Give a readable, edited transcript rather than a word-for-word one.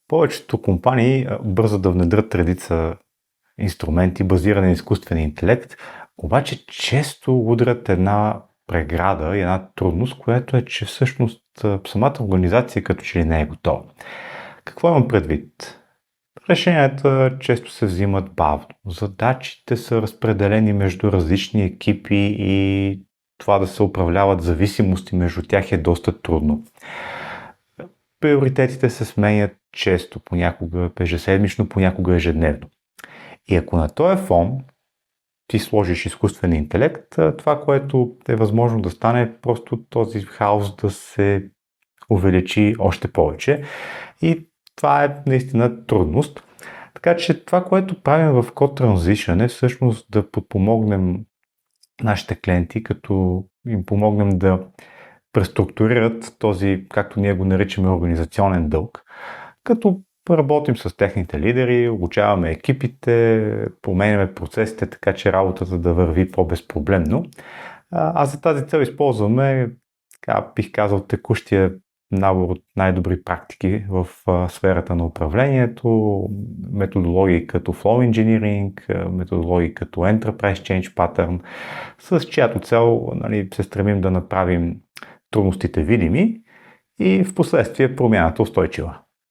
Повечето компании бързат да внедрят редица инструменти, базирани на изкуствен интелект, обаче често удрят една преграда и една трудност, която е, че всъщност самата организация като че ли не е готова. Какво имам предвид? Решенията често се взимат бавно. Задачите са разпределени между различни екипи и това да се управляват зависимости между тях е доста трудно. Приоритетите се сменят често, понякога ежеседмично, понякога ежедневно. И ако на този фон ти сложиш изкуствен интелект, това, което е възможно да стане, е просто този хаос да се увеличи още повече. И това е наистина трудност. Така че това, което правим в Code Transition е всъщност да подпомогнем нашите клиенти, като им помогнем да преструктурират този, както ние го наричаме, организационен дълг, като работим с техните лидери, обучаваме екипите, променяме процесите, така че работата да върви по-безпроблемно. А за тази цел използваме, бих казал, текущия набор от най-добри практики в сферата на управлението, методологии като Flow Engineering, методологии като Enterprise Change Pattern, с чиято цел се стремим да направим трудностите видими и в последствие промяната устойчива.